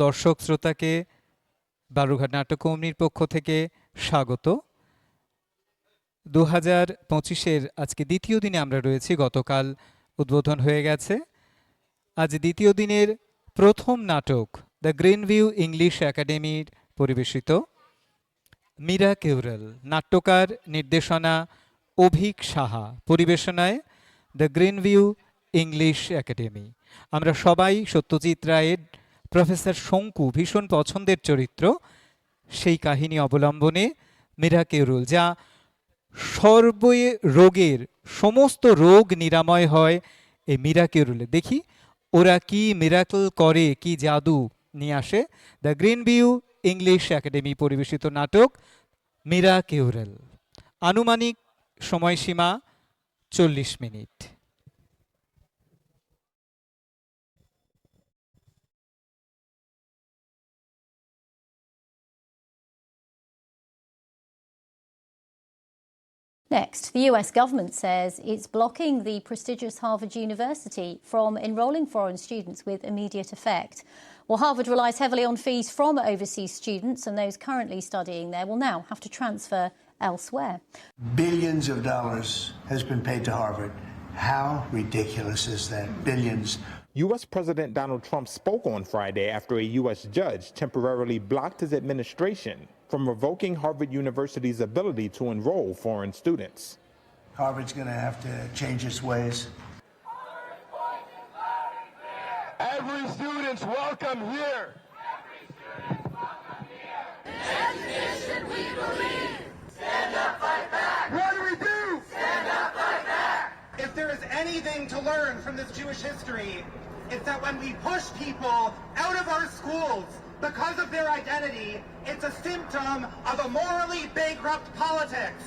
দর্শক শ্রোতাকে বালুরঘাট নাট্যকর্মীর পক্ষ থেকে স্বাগত। 2025-এর আজকে দ্বিতীয় দিনে আমরা রয়েছি। গতকাল উদ্বোধন হয়ে গেছে। আজ দ্বিতীয় দিনের প্রথম নাটক দ্য গ্রিন ভিউ ইংলিশ একাডেমির পরিবেশিত মিরাকেউরাল। নাট্যকার নির্দেশনা অভিক সাহা, পরিবেশনায় the Green View English Academy. আমরা সবাই সত্যজিৎ রায়ের প্রফেসর শঙ্কু ভীষণ পছন্দের চরিত্র, সেই কাহিনী অবলম্বনে মিরাকেউরাল, যা রোগের সমস্ত রোগ নিরাময় হয় এই মিরাকেউরালে। দেখি ওরা কি মিরাকল করে, কি জাদু নিয়ে আসে। The Green View English academy পরিবেশিত নাটক মিরাকেউরাল। আনুমানিক সময়সীমা 40 minute. Next, the US government says it's blocking the prestigious Harvard University from enrolling foreign students with immediate effect. Well, Harvard relies heavily on fees from overseas students, and those currently studying there will now have to transfer elsewhere. Billions of dollars has been paid to Harvard. How ridiculous is that? Billions. U.S. President Donald Trump spoke on Friday after a U.S. judge temporarily blocked his administration from revoking Harvard University's ability to enroll foreign students. Harvard's going to have to change its ways. Every student's welcome here. Education we believe. Stand up, fight back. What do we do? Stand up, fight back. If there is anything to learn from this Jewish history, it's that when we push people out of our schools because of their identity, it's a symptom of a morally bankrupt politics.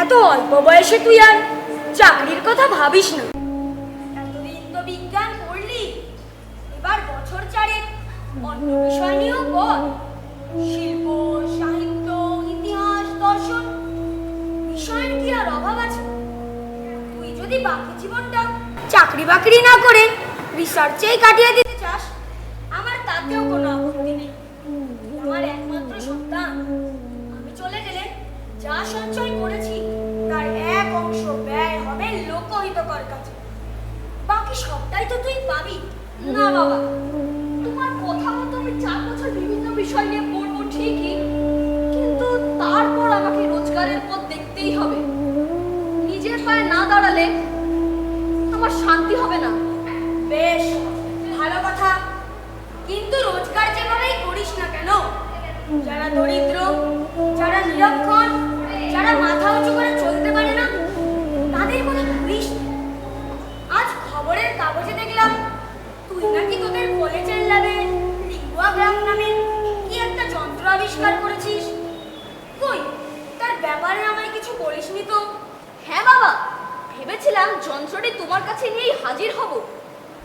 এত অল্প বয়সে তুই আর চাকরির কথা ভাবিস না। এতদিন তো বিজ্ঞান পড়লি, এবার বছর চারেক অন্য বিষয় নিয়েও পড়। শিল্প, সাহিত্য, ইতিহাস, দর্শন বিষয়ের কি আর অভাব আছে? তুই যদি বাকি জীবনটা চাকরি বাকরি না করে রিসার্চেই কাটিয়ে দিতে চাস, আমার তাতেও কোনো আপত্তি নেই। আমার একমাত্র সন্তান, আমি চলে গেলে যা সঞ্চয় করেছি তার এক অংশ ব্যয় হবে লোকহিতকর কাজে, বাকি সবটাই তো তুই পাবি। না বাবা, তোমার কথা মতো আমি 4 বছর বিভিন্ন বিষয় নিয়ে পড়বো ঠিকই, কিন্তু তারপর আমাকে রোজগারের পথ দেখতেই হবে। নিজের পায়ে না দাঁড়ালে আমার শান্তি হবে না। বেশ, ভালো কথা, কিন্তু রোজগার যেভাবেই করিস না কেন, যারা দরিদ্র, যারা নিরক্ষর, যারা মাথা উঁচু করে চলতে পারে না, তাদের কথা ভাবিস। আজ খবরের কাগজে দেখলাম তুই নাকি তোদের কলেজের ল্যাবে লিঙ্গুয়াগ্রাম নামে কি একটা যন্ত্র আবিষ্কার করেছিস। কই, তার ব্যাপারে আমায় কিছু বলিসনি তো? হ্যাঁ বাবা, ভেবেছিলাম যন্ত্রটি তোমার কাছে নিয়েই হাজির হব,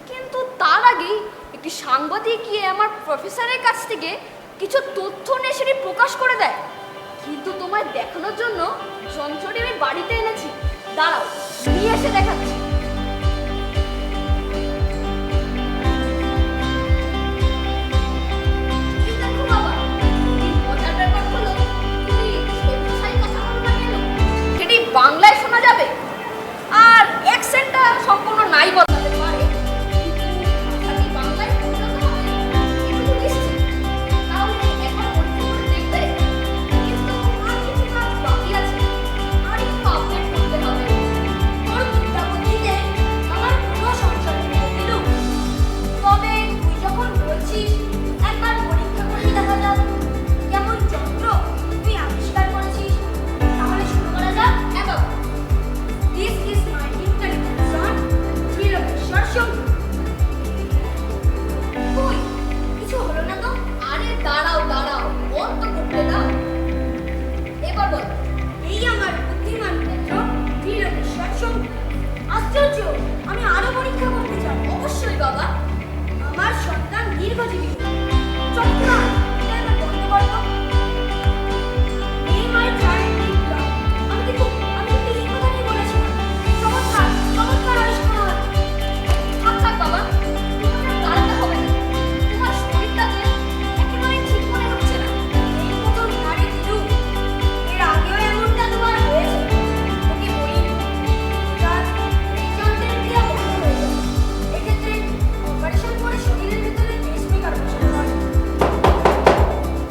কিন্তু তার আগেই একটি সাংবাদিক গিয়ে আমার প্রফেসরের কাছ থেকে কিছু তথ্য নিয়ে সেটি প্রকাশ করে দেয়। কিন্তু তোমায় দেখানোর জন্য যন্ত্রটি আমি বাড়িতে এনেছি। দাঁড়াও, নিয়ে এসে দেখাচ্ছি। দেখো বাবা, মজার ব্যাপার হলো, তুমি সত্যি কথা বলবা কেন? সেটি বাংলায় শোনা যাবে। বাবা, আমার সন্তান দীর্ঘজীবী হোক। চট্টগ্রাম এটা এবার বন্ধ করতো। এই মাই জায়ান্ট বিগ ব্লক। আমি কিন্তু এই কথা নিয়ে বলেছিলাম। চমৎকার চমৎকার আবিষ্কার হবে। থাক থাক বাবা, তোমার দাঁড়াতে হবে না। তোমার শরীরটা যে একেবারে ঠিক মনে হচ্ছে না। এই মতন ভারী দিলু, এর আগেও এমনটা তোমার হয়েছে। ওকে বলিনি। যার হৃদযন্ত্রের ক্রিয়া বন্ধ হয়ে যায়। এক্ষেত্রে অপারেশন করে শরীরের ভিতরে পেসমেকার বসানো হয়।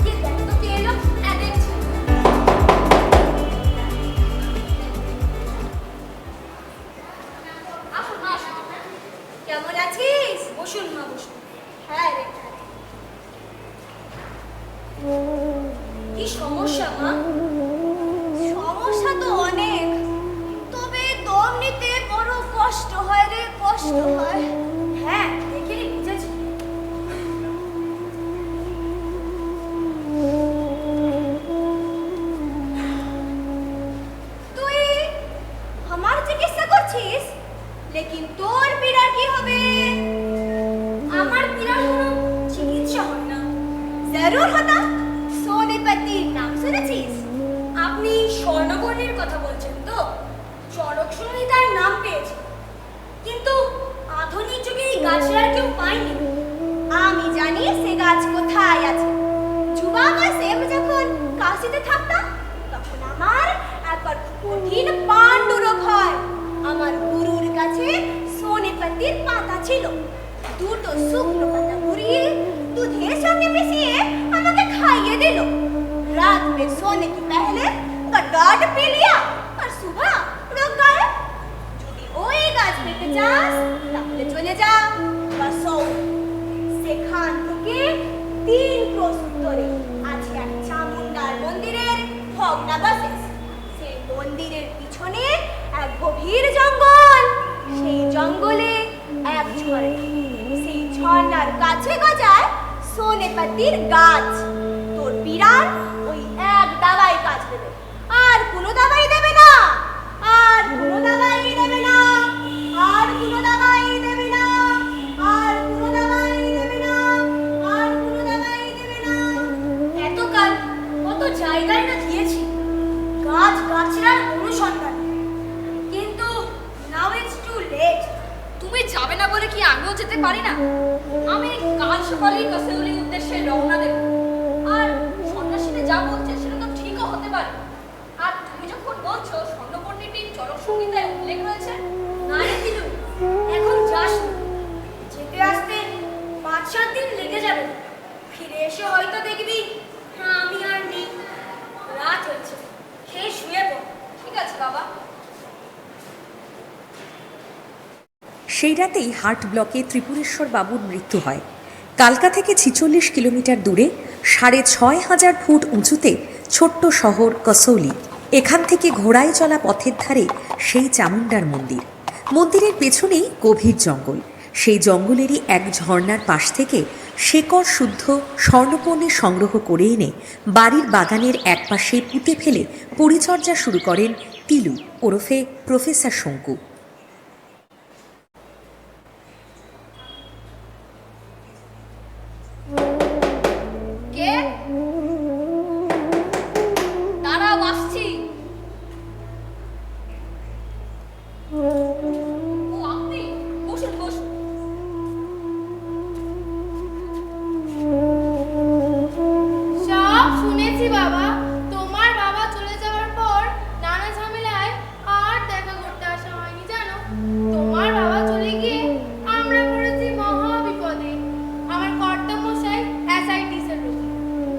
কে দেখো তো কে এলো? হ্যাঁ দেখছি। আসুন না আসুন। কেমন আছিস? বসুন মা, বসুন। হ্যাঁ রে, হ্যাঁ। কি সমস্যা মা? সমস্যা তো অনেক, তবে দম নিতে বড় কষ্ট হয় রে, কষ্ট হয়। হ্যাঁ দেখে বুঝেছি। তুই আমার চিকিৎসা করছিস, লেকিন তোর পীড়ার কি হবে? আমার পীড়ার কোনো চিকিৎসা হয় না। জরুর হতা। সোনেপতির নাম শুনেছিস? আপনি স্বর্ণবর্ণের কথা বলছেন তো? চড়ক সংহিতার নাম পেয়েছে, কিন্তু আধুনিক যুগে এই গাছের আর কেউ পায়নি। আমি জানি সে গাছ কোথায় আছে। যুবা বয়সে আমি যখন কাশিতে থাকতাম, তখন আমার একবার কঠিন পাণ্ডু রোগ হয়। আমার গুরুর কাছে সোনেপতির পাতা ছিল। দুটো শুকনো পাতা মুড়িয়ে दूधের সঙ্গে মিশিয়ে আমাকে খাইয়ে দিল। रात में सोने की पहले गड्ढाट पी लिया और सुबह रोग गायब। যদি ওই গাছ পেতে চাস তাহলে চলে যা বাসৌ। সেখান থেকে 3 ক্রোশ উত্তরে আছে এক চামুন্ডার মন্দিরের ভগ্নাবশেষ। সেই মন্দিরের পিছনে এক গভীর জঙ্গল। সেই জঙ্গলে এক ঝর্ণা। সেই ঝর্ণার কাছে গজায় সোনেপতির গাছ। তোর পীড়ার ওই এক দাবাই কাজ দেবে, আর কোনো দাবাই দেবে না। আর কোনো দাবাই দেবে না। আর কোনো দাবাই দেবে না। আর কোনো দাবাই দেবে না। আর কোনো দাবাই দেবে না। এতকাল কত জায়গায় না গিয়েছি গাছ গাছড়ার অনুসন্ধান, কিন্তু নাও ইটস টু লেট। তুমি যাবে না বলে কি আমিও যেতে পারি না? আমি কাল সকালেই কসৌলির উদ্দেশ্যে রওনা দেব। আর সন্ন্যাসীরা যা বলছে সেটা তো ঠিকও হতে পারে। আর তুমি যখন বলছো স্বর্ণপর্ণিটির চরক সংহিতায় উল্লেখ রয়েছে, না রে দিলু, এখন যাস না। যেতে আসতে 5-7 দিন লেগে যাবে। ফিরে এসে হয়তো দেখবি আমি আর নেই। রাত হয়েছে, খেয়ে শুয়ে পড়। ঠিক আছে বাবা। সেই রাতেই হার্ট ব্লকে ত্রিপুরেশ্বর বাবুর মৃত্যু হয়। কালকা থেকে 46 কিলোমিটার দূরে 6500 ফুট উঁচুতে ছোট্ট শহর কসৌলি। এখান থেকে ঘোড়ায় চলা পথের ধারে সেই চামুন্ডার মন্দির। মন্দিরের পেছনেই গভীর জঙ্গল। সেই জঙ্গলেরই এক ঝর্ণার পাশ থেকে শেকড় শুদ্ধ স্বর্ণপর্ণের সংগ্রহ করে এনে বাড়ির বাগানের একপাশে পুঁতে ফেলে পরিচর্যা শুরু করেন তিলু ওরফে প্রফেসর শঙ্কু। কে? দাঁড়াও, আসছি। ও আপনি? বসুন বসুন। সব শুনেছি বাবা। তোমার বাবা চলে যাওয়ার পর নানা ঝামেলায় আর দেখা করতে আসা হয়নি জানো। তোমার বাবা চলে গিয়ে আমরা পড়েছি মহা বিপদে। আমার কর্তামশাই অ্যাসাইটিসের রোগী।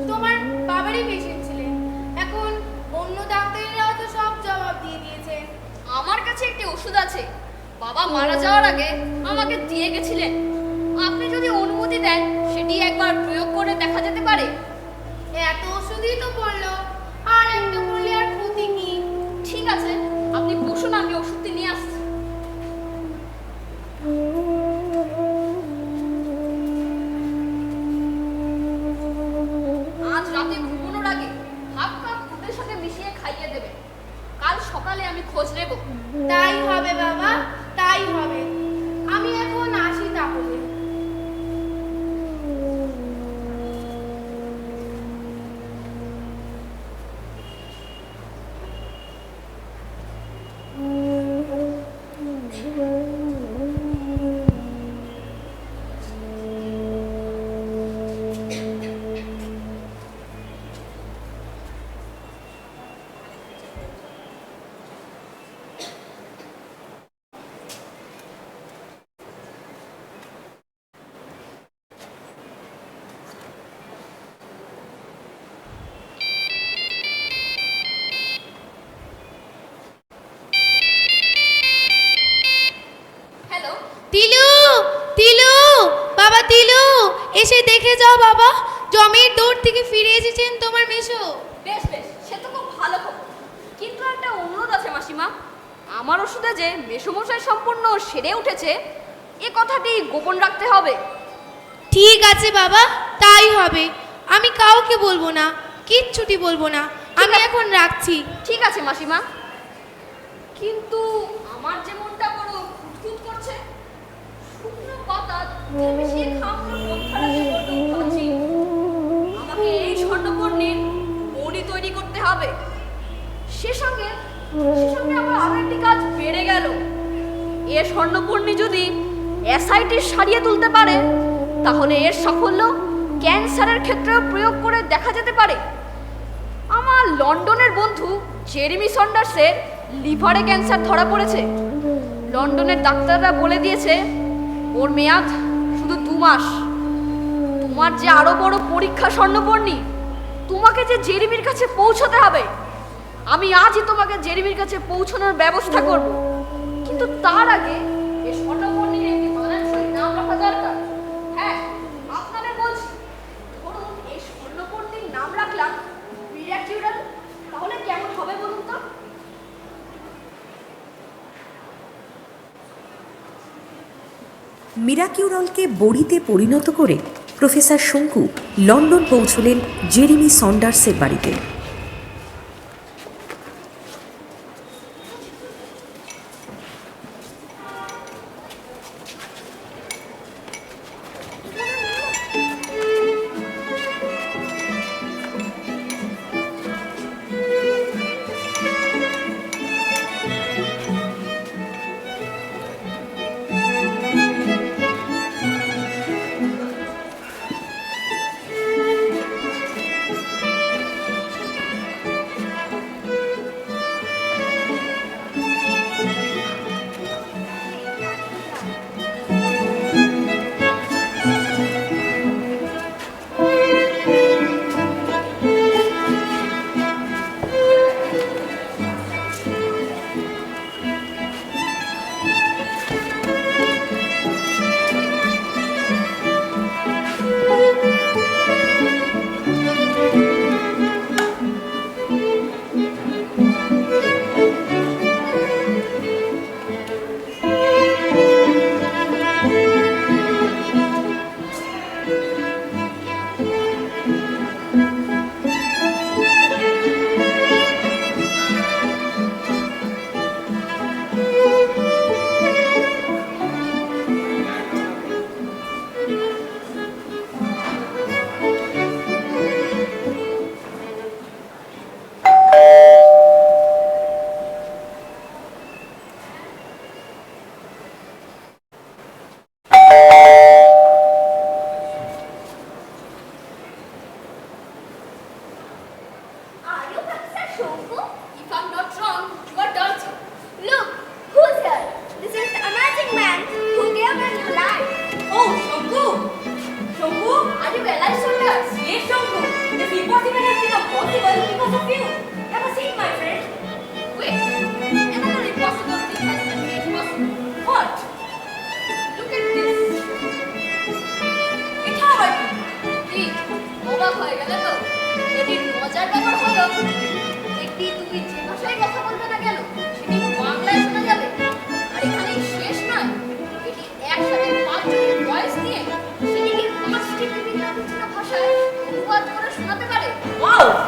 তোমার বাবারই পেশেন্ট ছিলেন। এখন অন্য ডাক্তারেরাও তো সব জবাব দিয়ে দিয়েছে। আমার কাছে একটি ওষুধ আছে, বাবা মারা যাওয়ার আগে আমাকে দিয়ে গেছিলেন। আপনি যদি অনুমতি দেন সেটি একবার প্রয়োগ করে দেখা যেতে পারে। এত ওষুধই তো পড়লো, আর একটা পড়লে আর ক্ষতি কি? ঠিক আছে, আপনি বসুন, আমি ওষুধটি নিয়ে আসছি। আজ রাতে ঘুমানোর আগে হাফ কাপ দুধের সাথে মিশিয়ে খাইয়ে দেবেন। কাল সকালে আমি খোঁজ নেব। তাই হবে বাবা, তাই হবে। আমি এখন আসি তাহলে। তিলু, এসে দেখে যাও বাবা, জমির দূর থেকে ফিরে এসেছেন তোমার মেশো। বেশ বেশ, সে তো খুব ভালো খবর, কিন্তু একটা অনুরোধ আছে মাসিমা। আমার ওষুধে যে মেসোমশাই সম্পূর্ণ সেরে উঠেছে, এ কথাটি গোপন রাখতে হবে। ঠিক আছে বাবা, তাই হবে। আমি কাউকে বলবো না, কিচ্ছুটি বলবো না। আমি এখন রাখছি। ঠিক আছে মাসিমা, কিন্তু আমার যে মনটা বড় খুঁতখুত করছে। শুকনো পাতা মিশিয়ে খামড়ো পন্থাটাকে বড্ড ভাবছি। আমাকে এই স্বর্ণপর্ণির বড়ি তৈরি করতে হবে। সে সঙ্গে আবার আরো একটি কাজ বেড়ে গেল। এ স্বর্ণপর্ণি যদি অ্যাসাইটিস সারিয়ে তুলতে পারে, তাহলে এর সাফল্য ক্যান্সারের ক্ষেত্রেও প্রয়োগ করে দেখা যেতে পারে। আমার লন্ডনের বন্ধু জেরেমি সন্ডার্সের লিভারে ক্যান্সার ধরা পড়েছে। লন্ডনের ডাক্তাররা বলে দিয়েছে ওর মেয়াদ শুধু 2 মাস। তোমার যে আরো বড় পরীক্ষা স্বর্ণপর্ণি, তোমাকে যে জেরেমির কাছে পৌঁছতে হবে। আমি আজই তোমাকে জেরেমির কাছে পৌঁছানোর ব্যবস্থা করব, কিন্তু তার আগে এই স্বর্ণপর্ণির একটি মানানসই নাম রাখা দরকার। হ্যাঁ, আপনাদের বলছি, ধরুন এই স্বর্ণপর্ণির নাম রাখলাম মিরাকিউরাল, তাহলে কেমন হবে বলুন তো? মিরাকিউরলকে বড়িতে পরিণত করে প্রফেসর শঙ্কু লন্ডন পৌঁছলেন জেরেমি সন্ডার্সের বাড়িতে।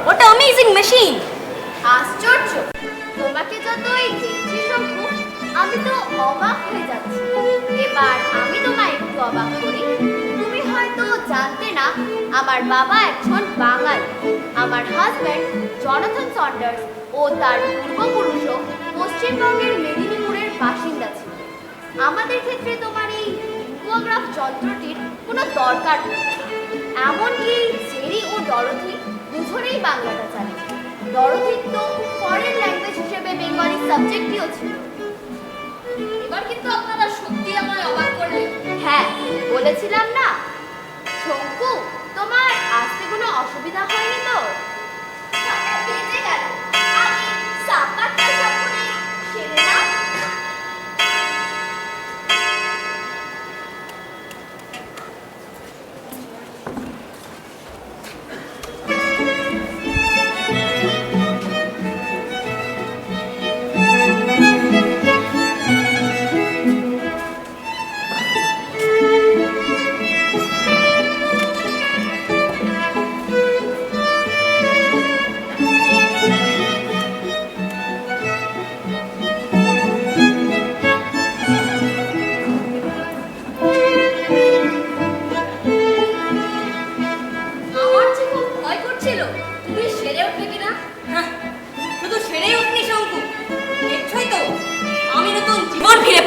What an amazing machine! আশ্চর্য, তোমাকে যতই দেখছি শঙ্কু, আমি তো অবাক হয়ে যাচ্ছি। এবার আমি তোমায় একটু অবাক করি। তুমি হয়তো জানতে না, আমার বাবা একজন বাঙালি। আমার হাজব্যান্ড জনাথন সন্ডার্স ও তার পূর্বপুরুষও পশ্চিমবঙ্গের মেদিনীপুরের বাসিন্দা ছিল। আমাদের ক্ষেত্রে তোমার এই ইকোগ্রাফ যন্ত্রটির কোনো দরকার নেই। এমনকি জেরি ও ডরথি দুজনেই বাংলাটা জানে। ডরথির তো ফরেন ল্যাঙ্গুয়েজ হিসেবে বেঙ্গলি সাবজেক্টটিও ছিল। এবার কিন্তু আপনারা সত্যি আমায় অবাক করলেন। হ্যাঁ, বলেছিলাম না। শঙ্কু, তোমার আসতে কোনো অসুবিধা হয়নি তো? বেঁচে গেল। আমি সাপাটটা সম্পূর্ণ সেরে না।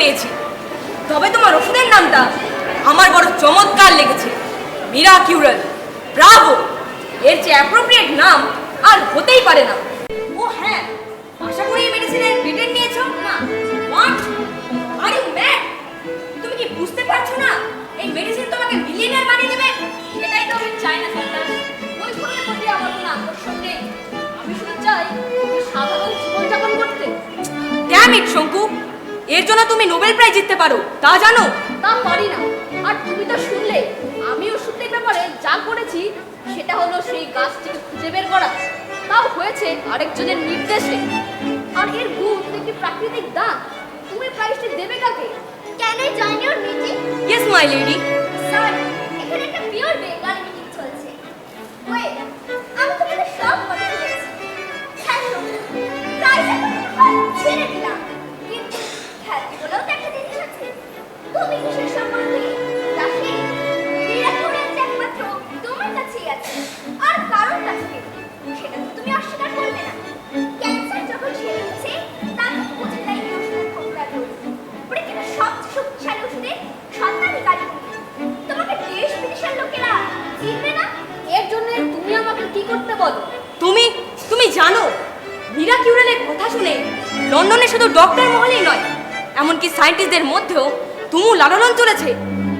পেয়েছি। তবে তোমার ওষুধের নামটা আমার বড় চমৎকার লেগেছে, মিরাকিউরাল। ব্রাভো! এর যে অ্যাপ্রোপ্রিয়েট নাম আর হতেই পারে না। ও হ্যাঁ, আশা করি এই মেডিসিনের পেটেন্ট নিয়েছো না? হোয়াট? Are you mad? তুমি কি বুঝতে পারছো না এই মেডিসিন তোমাকে মিলিয়নিয়ার বানিয়ে দেবে? এটাই তো আমি চাই না স্যার। ওই ফোনের প্রতি আমার কোনো আকর্ষণ নেই। আমি শুধু চাই একটু সাধারণ জীবনযাপন করতে। ড্যাম ইট শঙ্কু, এর জন্য তুমি নোবেল প্রাইজ জিততে পারো, তা জানো? তা পারি না। আর তুমি তো শুনলে আমি ওষুধের ব্যাপারে যা করেছি সেটা হলো সেই গাছটিকে খুঁজে বের করা। তাও হয়েছে আরেকজনের নির্দেশে। আর এর গুণ একটি প্রাকৃতিক দান। তুমি প্রাইজটি দেবে কাকে? Can I join your meeting? Yes my lady. Sir, এখানে একটা পিওর বেঙ্গলি মিটিং চলছে। ওয়েট, আমি তোমাদের সব কথা বলেছি। হ্যাঁ শোনো, প্রাইজটা ছেড়ে দিলাম, কিন্তু খ্যাতি বলেও তো একটা জিনিস আছে। তুমি কিসের সম্বন্ধে রাখি মিরাকুলের যে একমাত্র তোমার কাছেই আছে, আর কারোর কাছে নেই। সেটা তো তুমি অস্বীকার করবে না। ক্যান্সার যখন সেরে গেছে তাকে বুঝে যায় এই ওষুধের ক্ষমতা রয়েছে। পৃথিবীর সবচেয়ে শক্তিশালী ওষুধে সন্তানই কাজ করবে। তোমাকে দেশ বিদেশের লোকেরা চিনবে না। এর জন্য তুমি আমাকে কি করতে বলো? তুমি জানো মিরাকিউরালের কথা শুনে লন্ডনে শুধু ডক্টর মহলেই নয়, এমনকি সায়েন্টিস্টদের মধ্যেও তুমুল আলোড়ন চলেছে।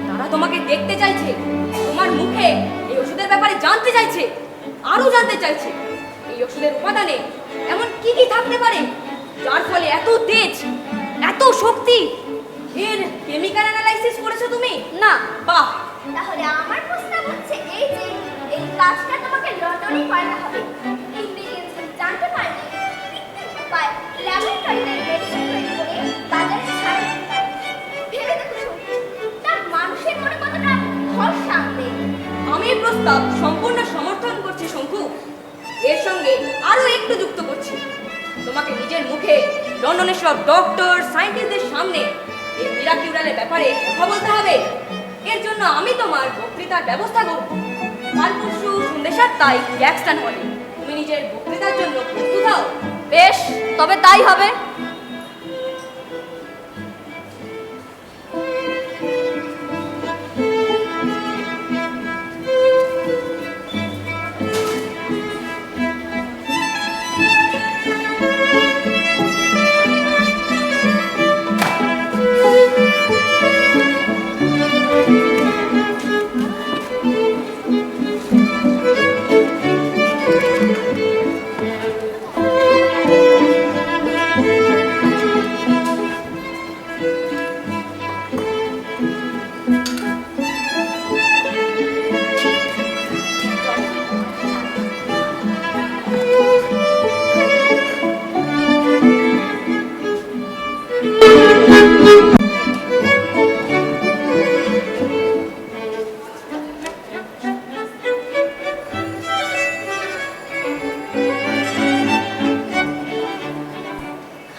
তারা তোমাকে দেখতে চাইছে, তোমার মুখে এই ওষুধের ব্যাপারে জানতে চাইছে, আরো জানতে চাইছে এই ওষুধের উপাদানে এমন কি কি থাকতে পারে যার ফলে এত তেজ, এত শক্তি। এর কেমিক্যাল অ্যানালাইসিস করেছো তুমি? না। বাহ! তাহলে আমার প্রস্তাব হচ্ছে এই যে এই কাজটা তোমাকে লন্ডনে করাতে হবে। ইনগ্রেডিয়েন্টস জানতে পারলে কৃত্রিম উপায় ল্যাবরেটরিতে মেডিসিন তৈরি করে বাজারে ছাড়া যেতে পারে। ভেবে দেখো শোনো, তার মানুষের মনে কতটা ভরসা আনবে। আমি এই প্রস্তাব সম্পূর্ণ সমর্থন করছি শঙ্কু। এর সঙ্গে আরো একটু যুক্ত করছি, তোমাকে নিজের মুখে লন্ডনের সব ডক্টর সায়েন্টিস্টদের সামনে এই মিরাকিউরালের ব্যাপারে কথা বলতে হবে। এর জন্য আমি তোমার বক্তৃতার ব্যবস্থা করব। কাল পরশু সন্ধ্যে 7টায় গ্যাকস্টন হলে। তুমি নিজের বক্তৃতার জন্য প্রস্তুত হও। বেশ, তবে তাই হবে।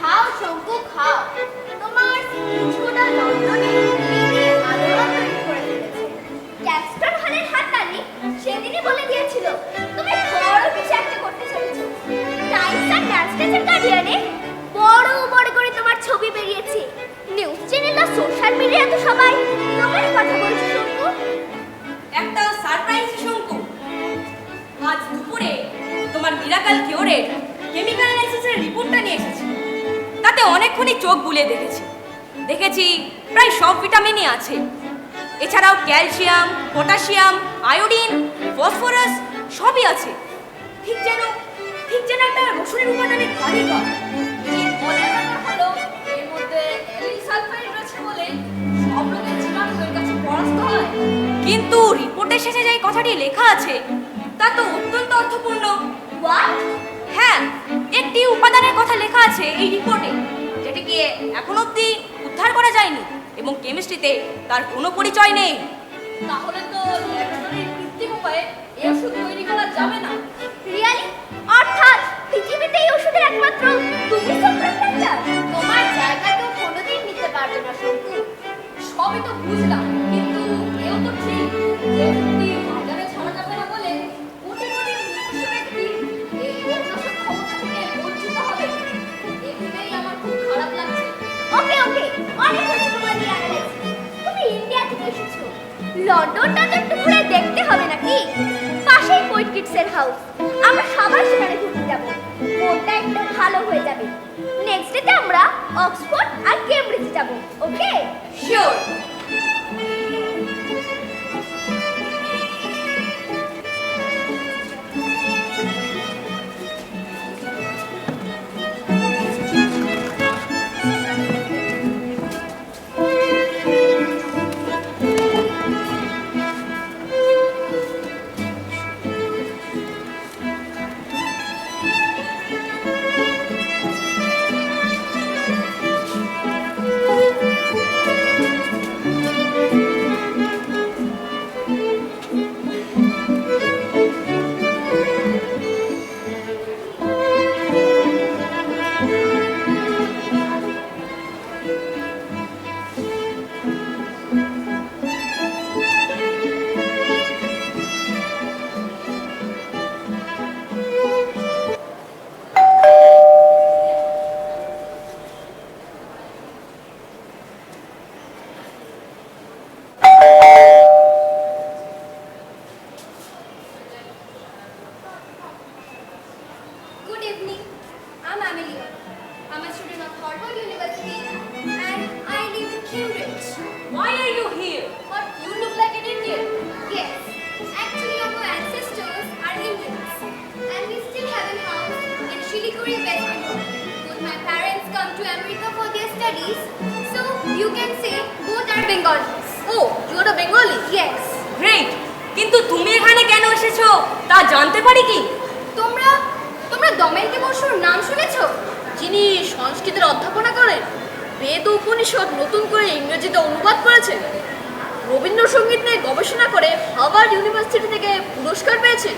খাও শঙ্কু খাও, তোমার স্পিচগুলো লন্ডনে আলোড়ন তৈরি করে ফেলেছে। ক্যাক্সটন হলের হাততালি সেদিনই বলে দিয়েছিল তুমি বড় কিছু একটা করতে চলেছো। টাইমস আর ন্যাশনাল গার্ডিয়ানে বড় বড় করে তোমার ছবি বেরিয়েছে। নিউজ চ্যানেল আর সোশ্যাল মিডিয়াতে সবাই তোমার কথা বলছে শঙ্কু। একটা সারপ্রাইজ শঙ্কু, আজ দুপুরে তোমার মিরাকল কিওরের কেমিক্যাল অ্যানালাইসিসের রিপোর্টটা নিয়ে এসেছি। তাতে অনেকক্ষণই চোখ বুলিয়ে দেখেছি প্রায় সব ভিটামিনই আছে। এছাড়াও ক্যালসিয়াম, পটাশিয়াম, আয়োডিন, ফসফরাস সবই আছে। ঠিক যেন একটা রসুনের উপাদানের তালিকা। এর মজার ব্যাপার হলো এর মধ্যে অ্যালিল সালফাইড রয়েছে বলে সব রোগের জীবাণু এর কাছে পরাস্ত হয়। কিন্তু রিপোর্টের শেষে যে কথাটি লেখা আছে তা তো অত্যন্ত অর্থপূর্ণ। হোয়াট? হ্যাঁ, একটি উপাদানের কথা লেখা আছে এই রিপোর্টে, যেটিকে এখন অবধি উদ্ধার করা যায়নি এবং কেমিস্ট্রিতে তার কোনো পরিচয় নেই। তাহলে তো ল্যাবরেটরির কৃত্রিম উপায়ে এই ওষুধ তৈরি করা যাবে না। রিয়ালি? অর্থাৎ পৃথিবীতে এই ওষুধের একমাত্র তুমি সুপারস্টার। তোমার জায়গা তো কোনোদিন নিতে পারবে না শঙ্কু। সবই তো বুঝলাম, কিন্তু এও তো ঠিক যে ওষুধটি বাজারে ছাড়া যাবে না বলে কোটি কোটি মুমূর্ষু ব্যক্তি এই রোগনাশক ক্ষমতা থেকে বঞ্চিত হবে। এ ভেবেই আমার খুব খারাপ লাগছে। ওকে অনেক হয়েছে তোমার এই অ্যানালাইসিস। তুমি ইন্ডিয়া থেকে এসেছো, লন্ডনটা তো একটু ঘুরে দেখতে হবে নাকি? পাশেই পোয়েট কিডসের হাউস, আমরা সবাই সেখানে ঘুরতে যাব। মনটা একটু ভালো হয়ে যাবে। নেক্সট ডেতে আমরা অক্সফোর্ড আর কেমব্রিজে যাব। ওকে? Sure. Good evening. I'm Amelia. I'm a student of Harvard University and I live in Cambridge. Why are you here? But you look like an Indian. Yes. Actually, our ancestors are Indians. And we still have a house in Shiliguri, West Bengal. Both my parents come to America for their studies. So you can say both are Bengalis. Oh, you're a Bengali? Yes. Great, কিন্তু তুমি এখানে কেন এসেছো তা জানতে পারি কি? তোমরা দময়ন্তী বসুর নাম শুনেছো? যিনি সংস্কৃতের অধ্যাপনা করেন, বেদ ও উপনিষদ নতুন করে ইংরেজিতে অনুবাদ করেছেন, রবীন্দ্রসঙ্গীত নিয়ে গবেষণা করে হার্ভার্ড ইউনিভার্সিটি থেকে পুরস্কার পেয়েছেন।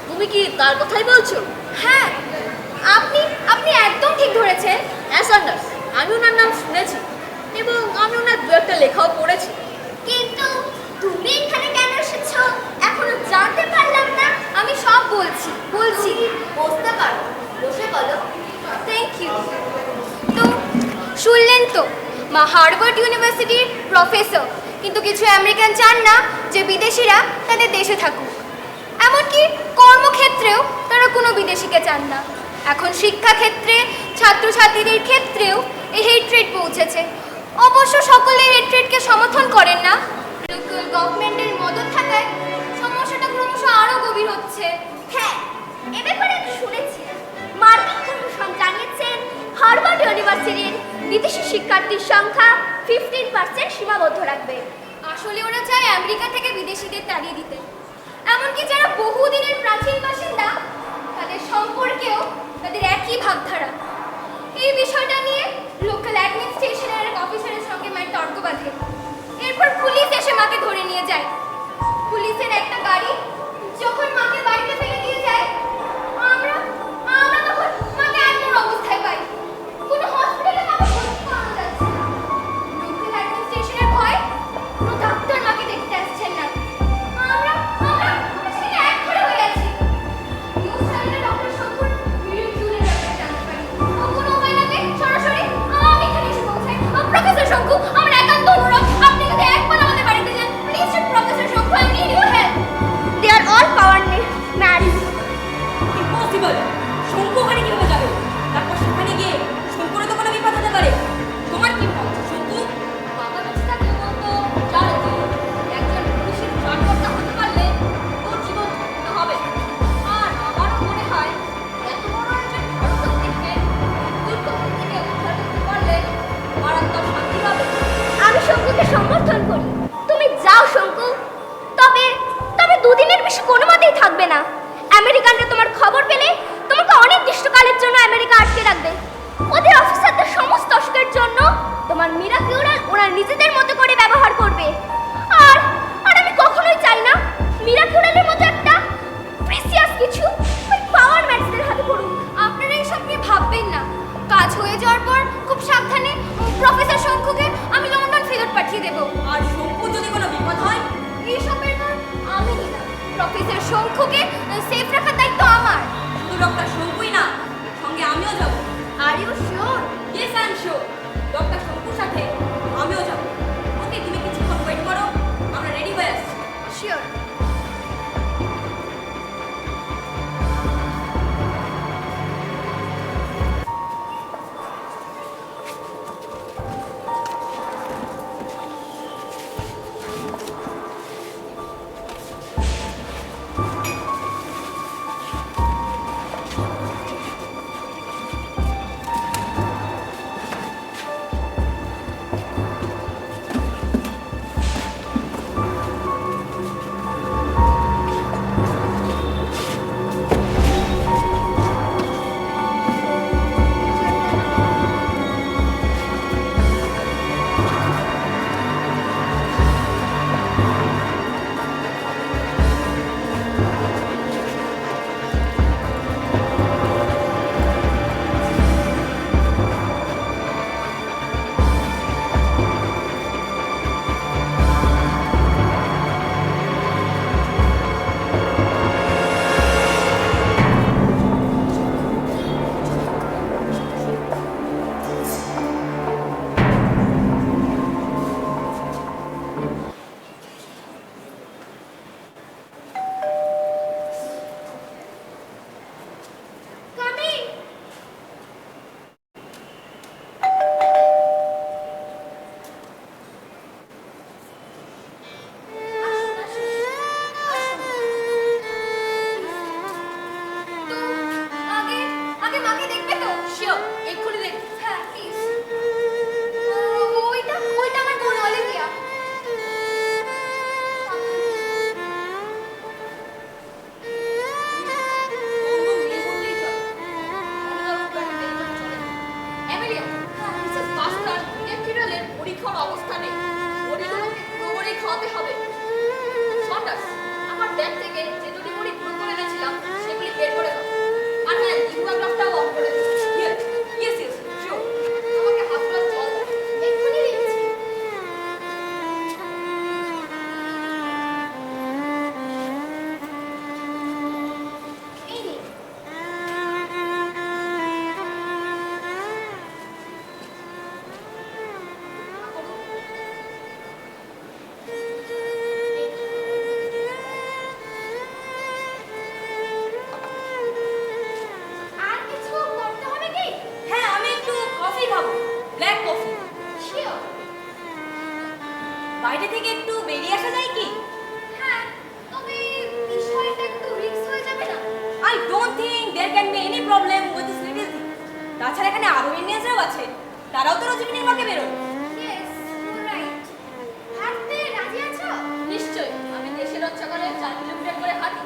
তুমি কি তার কথাই বলছো? হ্যাঁ, আপনি একদম ঠিক ধরেছেন। অ্যাসান্ডার্স, আমি ওনার নাম শুনেছি এবং আমি ওনার দু একটা লেখাও পড়েছি। কিন্তু তুমি এখানে কেন এসেছো এখনো জানতে পারলাম না। আমি সব বলছি। বসতে পারো, বসে বলো। Thank you. তো শুনলেন তো, মা হার্ভার্ড ইউনিভার্সিটির প্রফেসর, কিন্তু কিছু আমেরিকান চান না যে বিদেশিরা তাদের দেশে থাকুক। এমনকি কর্মক্ষেত্রেও তারা কোনো বিদেশিকে চান না। এখন শিক্ষাক্ষেত্রে, ছাত্রছাত্রীদের ক্ষেত্রেও এই হেট্রেড পৌঁছেছে। অবশ্য সকলে হেট্রেডকে সমর্থন করেন না। লোকাল গভর্নমেন্টের মদত থাকায় সমস্যাটা ক্রমশ আরও গভীর হচ্ছে। হ্যাঁ, এ ব্যাপারে আমি শুনেছি। মার্কিন কমিশন জানিয়েছেন হার্ভার্ড ইউনিভার্সিটির বিদেশি শিক্ষার্থীর সংখ্যা 15% সীমাবদ্ধ রাখবে। আসলে ওরা চায় আমেরিকা থেকে বিদেশিদের তাড়িয়ে দিতে। এমনকি যারা বহুদিনের প্রাচীন বাসিন্দা, তাদের সম্পর্কেও তাদের একই ভাবধারা। এই বিষয়টা নিয়ে লোকাল অ্যাডমিনিস্ট্রেশনের এক অফিসারের সঙ্গে মায়ের তর্ক বাঁধে। এরপর পুলিশ এসে মাকে ধরে নিয়ে যায়। পুলিশের একটা গাড়ি যখন মাকে বাড়িতে ফেলে দিয়ে যায়, আমরা তখন মাকে এমন অবস্থায় পাই। কোনো হসপিটালে মাকে ভর্তি করানো যাচ্ছে না। লোকাল অ্যাডমিনিস্ট্রেশনের ভয় কোনো ডাক্তার মাকে দেখতে আসছেন না। আমরা সেখানে একঘরে হয়ে আছি। নিউজ চ্যানেলে ডক্টর শঙ্কুর মিউজিয়ামের ব্যাপারে জানতে পারি। কোনো উপায় না পেয়ে সরাসরি আমি এখানে এসে পৌঁছাই। প্রফেসর শঙ্কু, আমার একান্ত অনুরোধ, আপনি যদি একবার আমাদের বাড়িতে যান, প্লিজ প্রফেসর শঙ্কু, I need your help. They are all power mad. Impossible. শঙ্কু ওখানে কিভাবে যাবে? তারপর সেখানে গিয়ে শঙ্কুরও তো কোনো বিপদ হতে পারে। তোমার কি মত শঙ্কু? বাবা বেঁচে থাকলে বলতো, জানো তো, একজন পুলিশের কর্মকর্তা হতে পারলে তোর জীবন ধন্য হবে। আর আমারও মনে হয় এত বড় একজন ভারতকে দুর্গম থেকে উদ্ধার করতে পারলে মারাত্মক শান্তি হবে। আমি শঙ্কুকে সমর্থন করি। তুমি যাও শঙ্কু, তবে দুদিনের বেশি কোনো মতেই থাকবে না। আমেরিকানরা তোমার খবর পেলে তোমাকে অনির্দিষ্টকালের জন্য আমেরিকা আটকে রাখবে। ওদের অফিসারদের সমস্ত অসুখের জন্য তোমার মিরাকিউরাল ওরা নিজেদের মতো করে ব্যবহার করবে। আর আমি কখনোই চাই না মিরাকিউরালের মতো একটা প্রেসিয়াস কিছু ওই পাওয়ার ম্যাক্সদের হাতে পড়ুক। আপনারা এইসব নিয়ে ভাববেন না। কাজ হয়ে যাওয়ার পর খুব সাবধানে প্রফেসর শঙ্কুকে আমি লন্ডন ফেরত পাঠিয়ে দেবো। আর শঙ্কু যদি কোনো বিপদ হয়? এইসবের পর আমি নিলাম। প্রফেসর শঙ্কুকে সেফ রাখার দায়িত্ব আমার। শুধু ডক্টর শঙ্কুই না, সঙ্গে আমিও যাব। Are you sure? Yes, I am sure. Doctor শঙ্কুর সাথে আমি বাইরে থেকে একটু বেরিয়ে আসা যায় কি? হ্যাঁ, তবে বিষয়টা একটু রিস্ক হয়ে যাবে না? I don't think there can be any problem with this little thing. তাছাড়া এখানে আরো ইন্ডিয়ানসরাও আছে, তারাও তো রোজ ইভিনিং ওয়াকে বেরোয়। Yes, you're right. হাঁটতে রাজি আছো? নিশ্চয়ই, আমি দেশে রক্ষা করে 4 কিলোমিটার করে হাঁটি।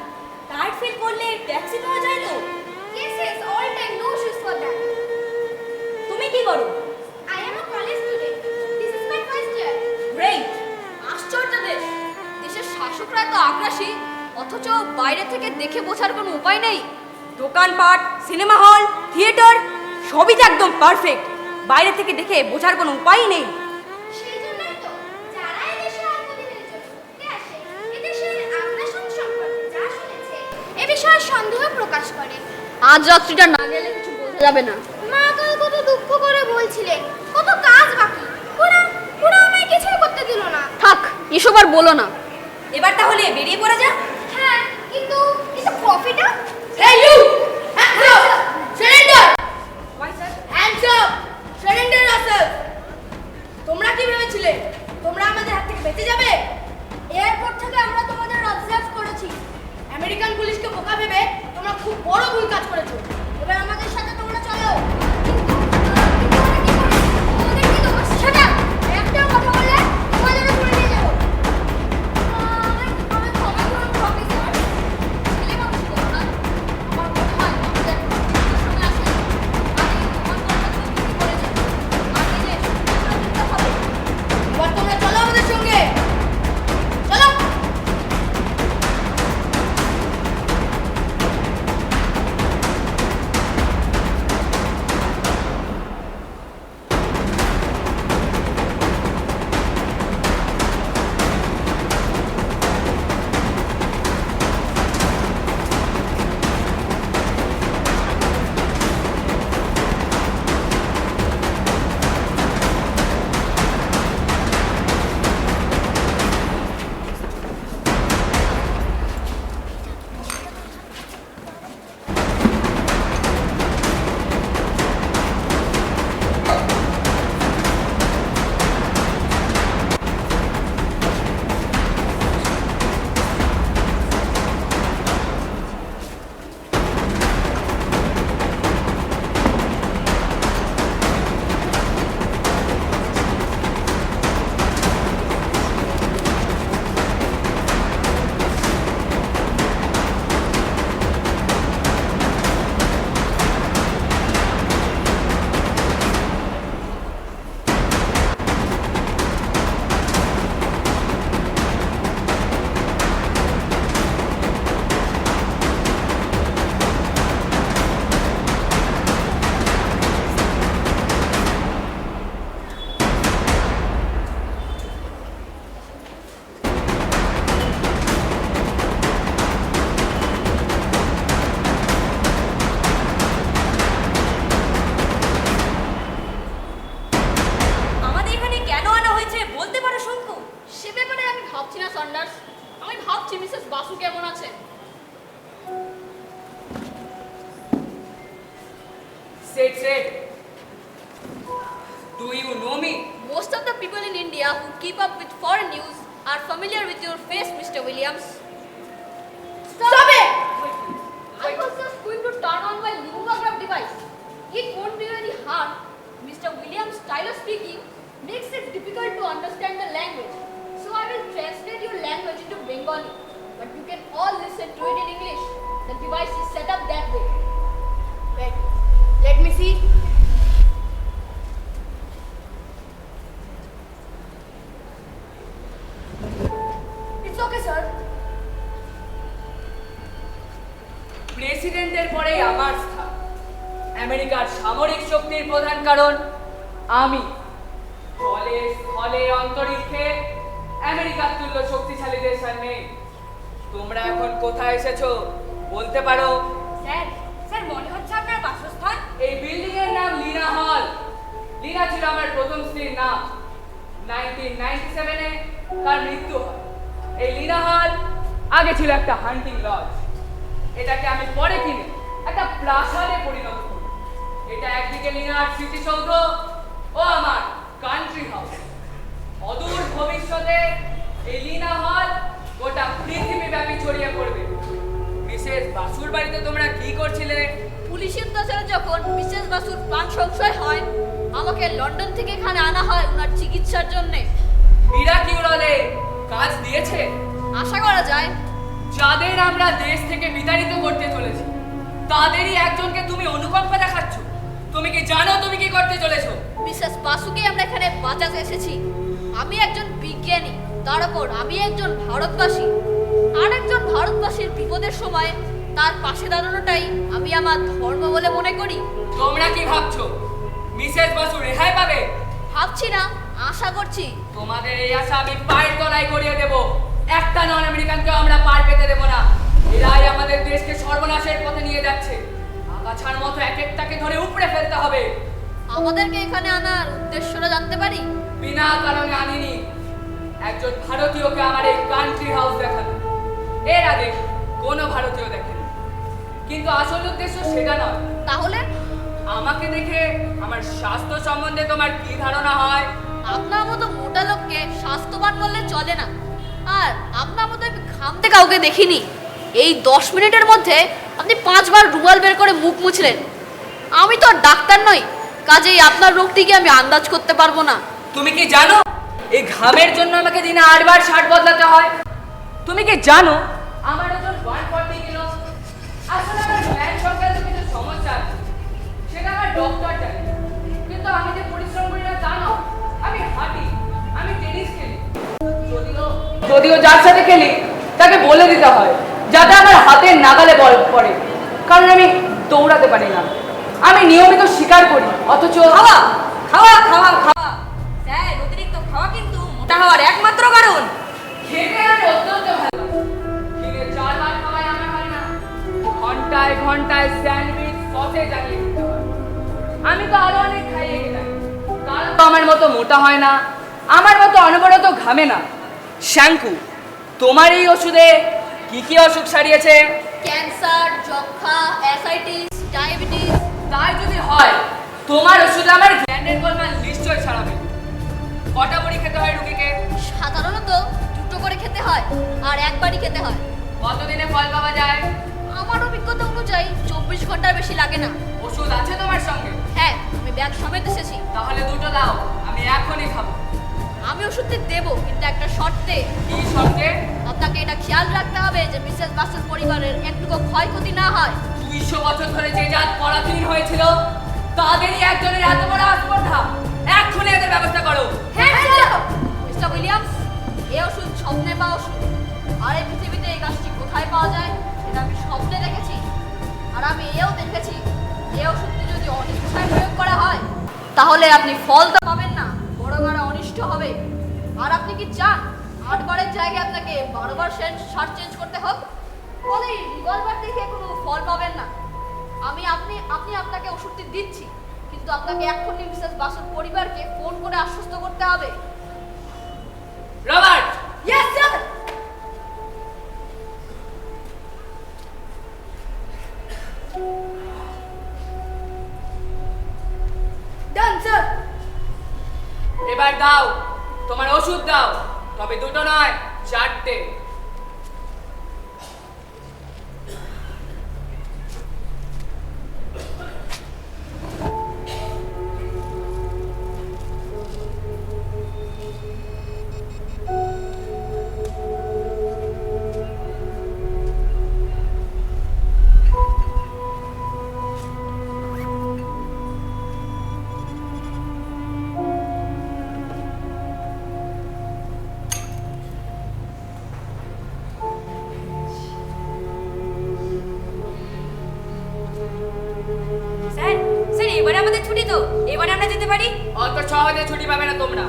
টায়ার্ড ফিল করলে ট্যাক্সি পাওয়া যায় তো? Yes, yes, all time, no issues for that. তুমি কি করো? I am a college student. This is my first year. Great. আশ্চর্য দেশ, দেশের শাসকরা তো আগ্রাসী, অথচ বাইরে থেকে দেখে বোঝার কোনো উপায় নেই। দোকানপাট, সিনেমা হল, থিয়েটার সবই তো একদম পারফেক্ট। বাইরে থেকে দেখে বোঝার কোনো উপায়ই নেই। সেই জন্যই তো যারা এদেশে অল্প দিনের জন্য ঘুরতে আসে, এদেশের আগ্রাসন সম্পর্কে যা শুনেছে এ বিষয়ে সন্দেহ প্রকাশ করে। আজ রাত্রিটা না গেলে কিছু বোঝা যাবে না। মা কাল কত দুঃখ করে বলছিলেন, কত কাজ বাকি, ওরা আমায় কিছুই করতে দিল না। থাক, এসব আর বলো না। এবার তাহলে বেরিয়ে পড়া যাক। হ্যাঁ, কিন্তু কফিটা? Hey you! Hands up! Surrender! Why sir? Hands up! Surrender yourself! তোমরা কি ভেবেছিলে তোমরা আমাদের হাত থেকে বেঁচে যাবে? এয়ারপোর্ট থেকে আমরা তোমাদের অবজার্ভ করেছি। আমেরিকান পুলিশকে বোকা ভেবে তোমরা খুব বড় ভুল কাজ করেছো। এবার আমাদের সাথে তোমরা চলো। এবার তোমরা চলো আমাদের সঙ্গে। চলো। Say, do you know me? Most of the people in India who keep up with foreign news are familiar with your face, Mr. Williams. Stop it! I was just going to turn on my lumograph device. It won't be very hard. Mr. Williams' style of speaking makes it difficult to understand the language. So I will translate your language into Bengali. But you can all listen to it in English. The device is set up that way. Wait, let me see. It's okay, sir. প্রেসিডেন্টের পরেই আমার স্থান। আমেরিকার সামরিক শক্তির প্রধান কারণ আমি। ফলে স্থলে অন্তরিক্ষে আমেরিকার তুল্য শক্তিশালী দেশ আর নেই। তোমরা এখন কোথায় এসেছো বলতে পারো? স্যার মনে হচ্ছে আপনার বাসস্থান। এই বিল্ডিং এর নাম লিনা হল। লিনা ছিল আমার প্রথম স্ত্রীর নাম। 1997-এ তার মৃত্যু হয়। এই লিনা হল আগে ছিল একটা হান্টিং লজ। এটাকে আমি পরে কিনে একটা প্রাসাদে পরিণত করি। এটা একদিকে লিনার স্মৃতিসৌধ ও আমার কান্ট্রি হাউস। অদূর ভবিষ্যতে এই লীনা হল গোটা পৃথিবীব্যাপী ছড়িয়ে পড়বে। মিসেস বাসুর বাড়িতে তোমরা কি করছিলে? পুলিশের অত্যাচারে যখন মিসেস বাসুর প্রাণ সংশয় হয়, আমাকে লন্ডন থেকে এখানে আনা হয় ওনার চিকিৎসার জন্য। মিরাকিউরালে কাজ দিয়েছে? আশা করা যায়। যাদের আমরা দেশ থেকে বিতাড়িত করতে চলেছি তাদেরই একজনকে তুমি অনুকম্পা দেখাচ্ছ। তুমি কি জানো তুমি কি করতে চলেছো? মিসেস বাসুকে আমরা এখানে বাঁচাতে এসেছি। আমি একজন বিজ্ঞানী, তার উপর আমি একজন ভারতবাসী। আর একজন ভারতবাসীর বিপদের সময় তার পাশে দাঁড়ানোটাই আমি আমার ধর্ম বলে মনে করি। তোমরা কি ভাবছো মিসেস বাসু রেহাই পাবে? ভাবছি না, আশা করছি। তোমাদের এই আশা আমি পায়ের তলায় গড়িয়ে দেব। একটা নন আমেরিকানকে আমরা পার পেতে দেব না। এরাই আমাদের দেশকে সর্বনাশের পথে নিয়ে যাচ্ছে। আগাছার মতো এক একটাকে ধরে উপড়ে ফেলতে হবে। আমাদেরকে এখানে আনার উদ্দেশ্যটা জানতে পারি? বিনা কারণে আনিনি। একজন ভারতীয়কে আমার এই কান্ট্রি হাউস দেখানো। এর আগে কোনো ভারতীয় দেখেনি। কিন্তু আসল উদ্দেশ্য সেটা নয়। তাহলে আমাকে দেখে আমার স্বাস্থ্য সম্বন্ধে তোমার কি ধারণা হয়? আপনার মতো মোটা লোককে স্বাস্থ্যবান বললে চলে না। আর আপনার মতো আমি ঘামতে কাউকে দেখিনি। এই 10 মিনিটের মধ্যে আপনি 5 বার রুমাল বের করে মুখ মুছলেন। আমি তো আর ডাক্তার নই, কাজেই আপনার রোগটিকে আমি আন্দাজ করতে পারবো না। তুমি কি জানো এই ঘামের জন্য আমাকে দিনে 8 বার শার্ট বদলাতে হয়? তুমি কি জানো আমার ওজন 140 কিলো? আসলে আমার ব্যায়াম সংক্রান্ত কিছু সমস্যা আছে, সেটা আমার ডক্টর জানে। কিন্তু আমি যে পরিশ্রম করি না তা নয়। আমি হাঁটি, আমি টেনিস খেলি। যদিও যার সাথে খেলি তাকে বলে দিতে হয় যাতে আমার হাতের নাগালে বল পড়ে, কারণ আমি দৌড়াতে পারি না। আমি নিয়মিত শিকার করি, অথচ খাওয়া খাওয়া খাওয়া খাওয়া। স্যার, অতিরিক্ত খাওয়া কিন্তু মোটা হওয়ার একমাত্র কারণ। খেতে আমি অত্যন্ত ভালো। দিনে 4 বার খাওয়াই আমার হয় না। ঘন্টায় ঘন্টায় স্যান্ডউইচ সসে জ্বালিয়ে দিতে হয়। আমি তো আরো অনেক খাইয়ে গেলাম। কারণ তো আমার মতো মোটা হয় না, আমার মতো অনবরত ঘামে না। শ্যাঙ্কু, তোমার এই ওষুধে কি কি অসুখ সারিয়েছে? ক্যান্সার, যক্ষা, অ্যাসাইটিস, ডায়াবেটিস। তাই যদি হয় তোমার ওষুধে আমার গ্ল্যান্ডের গোলমাল নিশ্চয় ছাড়াবে। কটা বড়ি খেতে হয় রুগীকে? সাধারণত 2টো করে খেতে হয়, আর একবারই খেতে হয়। কতদিনে ফল পাওয়া যায়? আমার অভিজ্ঞতা অনুযায়ী 24 ঘন্টার বেশি লাগে না। ওষুধ আছে তোমার সঙ্গে? হ্যাঁ, আমি ব্যাগ সমেত এসেছি। তাহলে 2টো দাও, আমি এখনই খাবো। আমি ওষুধটি দেবো, কিন্তু একটা শর্তে। কি শর্তে? আপনাকে এটা খেয়াল রাখতে হবে যে মিসেস বাসুর পরিবারের একটুকু ক্ষয়ক্ষতি না হয়। 200 বছর ধরে যে জাত পরাধীন হয়েছিল তাদেরই একজনের এত বড় আস্পর্ধা। এক্ষুনি এদের ব্যবস্থা করো। হ্যাঁ স্যার। মিস্টার উইলিয়ামস, এই ওষুধ স্বপ্নে পাওয়া ওষুধ। আর এই পৃথিবীতে এই গাছটি কোথায় পাওয়া যায় সেটা আমি স্বপ্নে দেখেছি। আর আমি এও দেখেছি এই ওষুধটি যদি অনিচ্ছায় প্রয়োগ করা হয় তাহলে আপনি ফল তো পাবেন না, বড় অনিষ্ট হবে। আর আপনি কি চান 8 বারের জায়গায় আপনাকে 12 বার শার্ট চেঞ্জ করতে হোক? ফলে রিভলভার দেখে কোনো ফল পাবেন না। আপনি আপনাকে ওষুধটি দিচ্ছি, কিন্তু আপনাকে এক্ষুনি মিসেস বাসুর পরিবারকে ফোন করে আশ্বস্ত করতে হবে। Robert! Yes sir. Done sir. এবার দাও তোমার ওষুধ দাও, তবে 2টো নয় 4টে। স্যার, স্যার এবারে আমাদের ছুটি তো, এবারে আমরা যেতে পারি? অত সহজে ছুটি পাবে না তোমরা।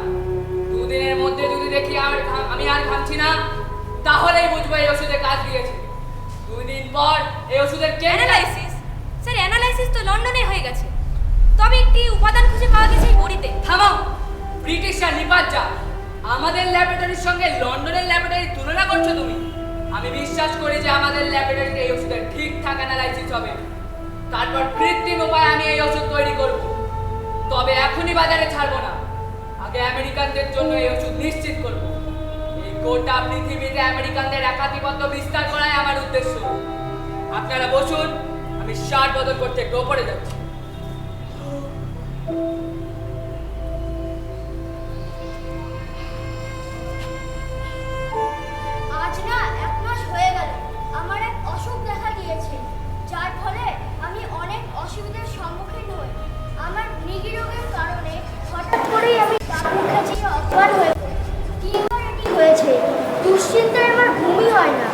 2 দিনের মধ্যে যদি দেখি আমি আর ঘামছি না, তাহলেই বুঝবো এই ওষুধে কাজ দিয়েছে। 2 দিন পর এই ওষুধের অ্যানালাইসিস? স্যার, অ্যানালাইসিস তো লন্ডনে হয়ে গেছে, তবে একটি উপাদান খুঁজে পাওয়া গেছে এই বড়িতে। থামাও, ব্রিটিশরা নিপাত যা। আমাদের ল্যাবরেটরির সঙ্গে লন্ডনের ল্যাবরেটরির তুলনা করছো তুমি? আমি বিশ্বাস করি যে আমাদের ল্যাবরেটরিতে এই ওষুধের ঠিকঠাক অ্যানালাইসিস হবে। তারপর কৃত্রিম উপায়ে আমি এই ওষুধ তৈরি করব। তবে এখনই বাজারে ছাড়বো না, আগে আমেরিকানদের জন্য এই ওষুধ নিশ্চিত করব। এই গোটা পৃথিবীতে আমেরিকানদের একাধিপত্য বিস্তার করাই আমার উদ্দেশ্য। আপনারা বসুন, আমি শার্ট বদল করতে একটু ওপরে যাচ্ছি। আজ না 1 মাস হয়ে গেল আমার এক অসুখ দেখা দিয়েছে, যার ফলে আমি অনেক অসুবিধার সম্মুখীন হই। আমার মৃগী রোগের কারণে হঠাৎ করেই আমি ডাক্তার কাছে অজ্ঞান হয়ে পড়ি। কি করে এটি হয়েছে? দুশ্চিন্তায় আমার ঘুমই হয় না।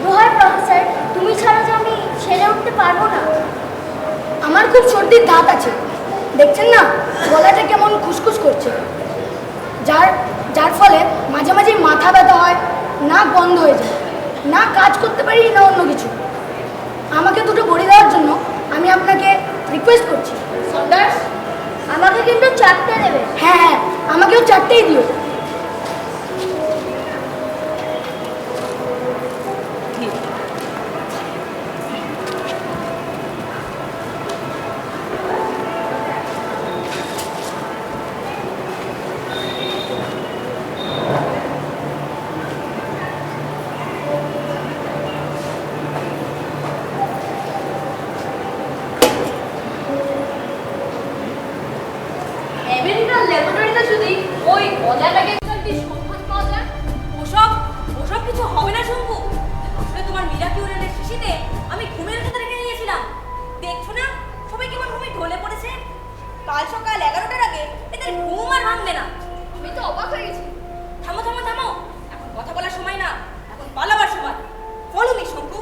দোহাই প্রফেসর, তুমি ছাড়া যে আমি সেরে উঠতে পারবো না। আমার খুব সর্দির ধাত আছে, দেখছেন না গলাটা কেমন খুসখুস করছে, যার ফলে মাঝে মাঝে মাথা ব্যথা হয়, না বন্ধ হয়ে যায়, না কাজ করতে পারি না অন্য কিছু। আমাকে দুটো বড়ি দেওয়ার জন্য আমি আপনাকে রিকোয়েস্ট করছি। সন্দাস, আমাকে কিন্তু 4টে দেবে। হ্যাঁ হ্যাঁ, আমাকেও 4টেই দিও। আমেরিকার ল্যাবরেটরিতে যদি ওই গজাটাকে একটি সন্ধান পাওয়া যায়, ওসব কিছু হবে না শঙ্কু। আসলে তোমার মিরাকিউরের শিশিতে আমি ঘুমের ভেতরে রেখে নিয়েছিলাম। দেখছো না সবাই কেমন ঘুমে ঢলে পড়েছে। কাল সকাল 11টার আগে এদের ঘুম আর ভাঙবে না। আমি তো অবাক হয়ে গেছি। থামো থামো থামো, এখন কথা বলার সময় না, এখন পালাবার সময়। ফলো মি শঙ্কু।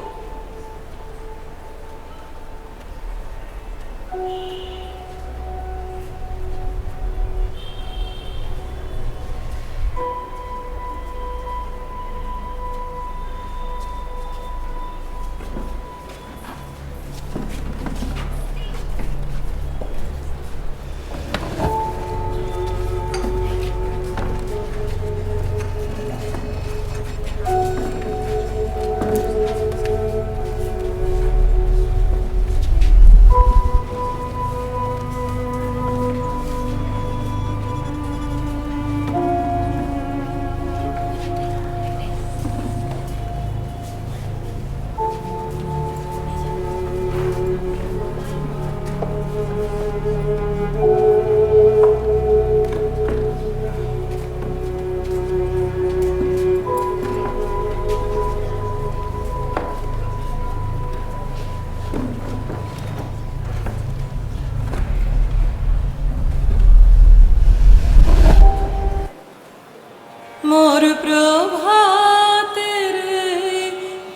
মোর প্রভাতের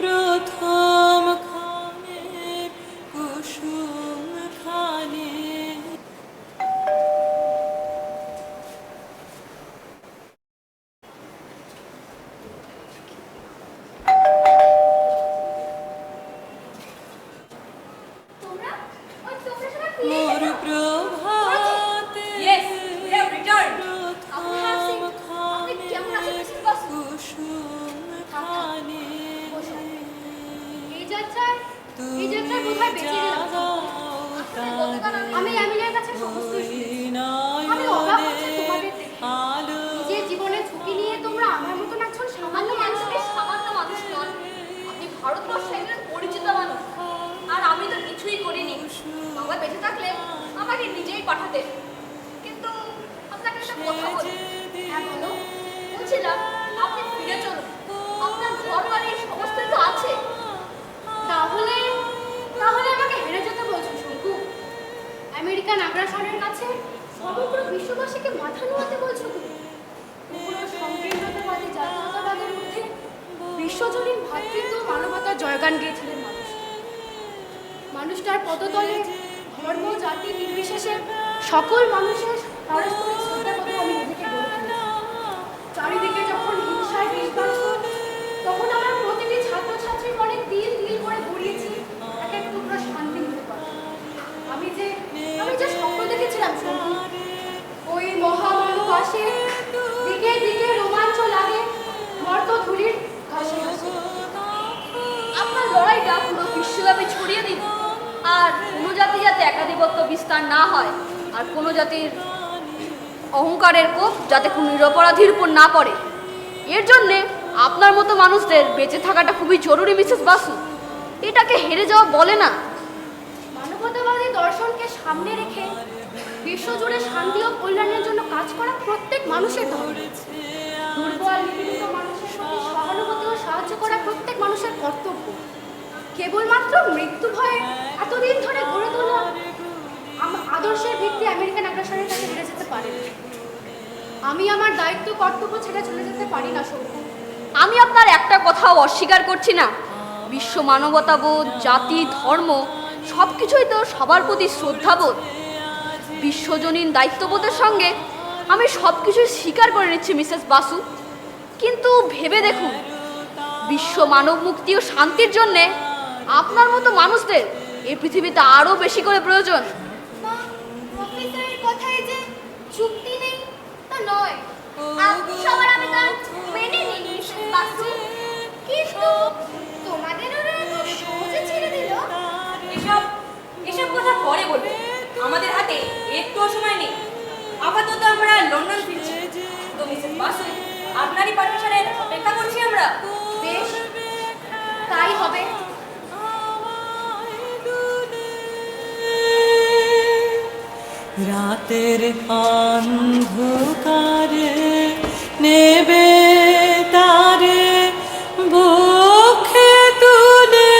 প্রথম খানের কুসুম খানে। মোর প্রভাতের Yes, we have returned. প্রথম খানের কুসুম খানে। এই যাত্রায় বোধহয় বেঁচে গেলাম। আমি আমিনের কাছে সমস্ত আমি অবাক হচ্ছি তোমাদের দেখে। নিজের জীবনের ঝুঁকি নিয়ে তোমরা আমার মতন একজন সামান্য মানুষকে সামান্য মানুষ নন, আপনি ভারতবর্ষে একজন পরিচিত মানুষ। আর আমি তো কিছুই করিনি। বাবা বেঁচে থাকলে আমাকে নিজেই পাঠাতেন। কিন্তু আপনাকে একটা কথা বলি। হ্যাঁ বলো। বলছিলাম আপনি ফিরে চলুন, আপনার ঘর বাড়ির সমস্ত তো আছে। তাহলে তাহলে আমাকে হেরে যেতে বলছো শঙ্কু? আমেরিকান আগ্রাসনের কাছে সমগ্র বিশ্ববাসীকে মাথা নোয়াতে বলছো তুমি? পুরো সংকীর্ণতাবাদী জাতীয়তাবাদের মধ্যে বিশ্বজনীন ভ্রাতৃত্ব মানবতার জয়গান গেয়েছিলেন মানুষ। মানুষটার পদতলে ধর্ম জাতি নির্বিশেষে সকল মানুষের পারস্পরিক শ্রদ্ধা করে আমি নিজেকে গড়ে তুলেছি। চারিদিকে যখন হিংসায় বিষ বাড়ছে, তখন আমার প্রতিটি ছাত্রছাত্রীর মনে তিল তিল করে গড়িয়েছি এক এক টুকরো শান্তি মিলতে পারে। আমি যে স্বপ্ন দেখেছিলাম শঙ্কু, ওই মহামানবাসে দিকে দিকে রোমাঞ্চ লাগে মর্তধূলির ঘাসে ঘাসে। আপনার লড়াইটা পুরো বিশ্বব্যাপী ছড়িয়ে দিন। আর কোনো জাতি যাতে একাধিপত্য বিস্তার না হয়, আর কোনো জাতির অহংকারের কোপ যাতে কোনো নিরপরাধীর উপর না পড়ে, এর জন্যে আপনার মতো মানুষদের বেঁচে থাকাটা খুবই জরুরি মিসেস বাসু। এটাকে হেরে যাওয়া বলে না। মানবতাবাদী দর্শনকে সামনে রেখে বিশ্বজুড়ে শান্তি ও কল্যাণের জন্য কাজ করা প্রত্যেক মানুষের ধর্ম। দুর্বল নিপীড়িত মানুষের প্রতি সহানুভূতি ও সাহায্য করা প্রত্যেক মানুষের কর্তব্য। কেবলমাত্র মৃত্যু ভয়ে এতদিন ধরে গড়ে তোলা আদর্শের ভিত্তি আমেরিকান আগ্রাসনের কাছে হেরে যেতে পারে। আমি আমার দায়িত্ব কর্তব্য ছেড়ে চলে যেতে পারি না সৌম্য। আমি আপনার একটা কথাও অস্বীকার করছি না। বিশ্ব মানবতাবোধ, জাতি, ধর্ম সব কিছুই তো সবার প্রতি শ্রদ্ধাবোধ। বিশ্বজনীন দায়িত্ববোধের সঙ্গে আমি সব কিছুই স্বীকার করে নিচ্ছি মিসেস বাসু। কিন্তু ভেবে দেখুন, বিশ্ব মানব মুক্তি ও শান্তির জন্যে আপনার মতো মানুষদের এই পৃথিবীতে আরও বেশি করে প্রয়োজন। প্রফেসরের কথায় যে চুক্তি নেই তা নয়। আপনি সবার আবেদন মেনে নিন মিসেস বাসু, কিন্তু তোমাদের ওরা এত সহজে ছেড়ে দিল। এসব কথা পরে বলবো, আমাদের হাতে একটুও সময় নেই। আপাতত আমরা লন্ডন ফিরছি। তো মিসেস বাসু, আপনারই পারমিশনের অপেক্ষা করছি আমরা। বেশ, তাই হবে। রাতের অন্ধকারে নেবে তারে বুকে তুলে,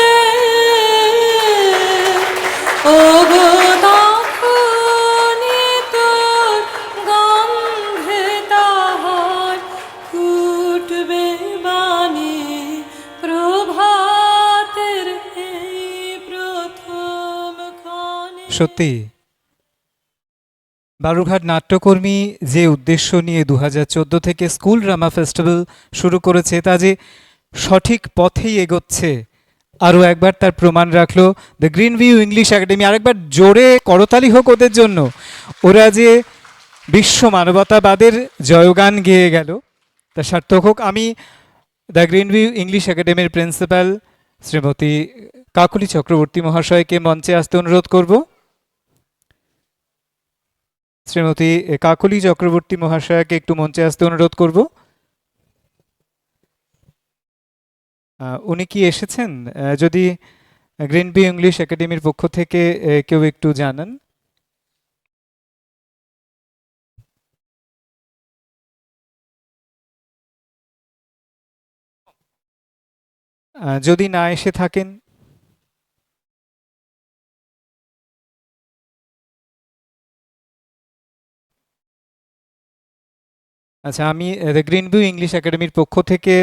ও গো তখনই তোর গন্ধে তাহার ফুটবে বাণী প্রভাতের এই প্রথম ক্ষণে। সত্যি বালুরঘাট নাট্যকর্মী যে উদ্দেশ্য নিয়ে 2014 থেকে স্কুল ড্রামা ফেস্টিভ্যাল শুরু করেছে তা যে সঠিক পথেই এগোচ্ছে আরও একবার তার প্রমাণ রাখলো the Green View English academy. আরেকবার জোরে করতালি হোক ওদের জন্য। ওরা যে বিশ্ব মানবতাবাদের জয়গান গেয়ে গেল তা সার্থক হোক। আমি দ্য গ্রিন ভিউ ইংলিশ একাডেমির প্রিন্সিপাল শ্রীমতী কাকলি চক্রবর্তী মহাশয়কে মঞ্চে আসতে অনুরোধ করব। শ্রীমতী কাকলি চক্রবর্তী মহাশয়কে একটু মঞ্চে আসতে অনুরোধ করব। উনি কি এসেছেন? যদি গ্রিন ভিউ ইংলিশ একাডেমির পক্ষ থেকে কেউ একটু জানান। যদি না এসে থাকেন আচ্ছা, আমি দ্য গ্রিন ভিউ ইংলিশ একাডেমির পক্ষ থেকে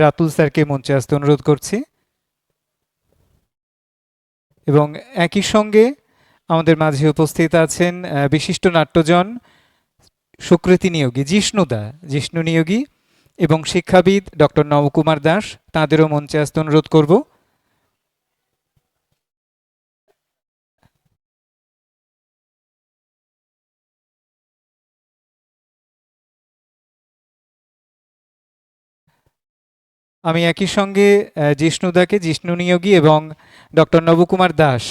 রাতুল স্যারকে মঞ্চে আসতে অনুরোধ করছি এবং একই সঙ্গে আমাদের মাঝে উপস্থিত আছেন বিশিষ্ট নাট্যজন সুকৃতি নিয়োগী জিষ্ণু নিয়োগী এবং শিক্ষাবিদ ডক্টর নবকুমার দাস, তাঁদেরও মঞ্চে আসতে অনুরোধ করব। আমি একই সঙ্গে জিষ্ণু নিয়োগী এবং ডক্টর নবকুমার দাস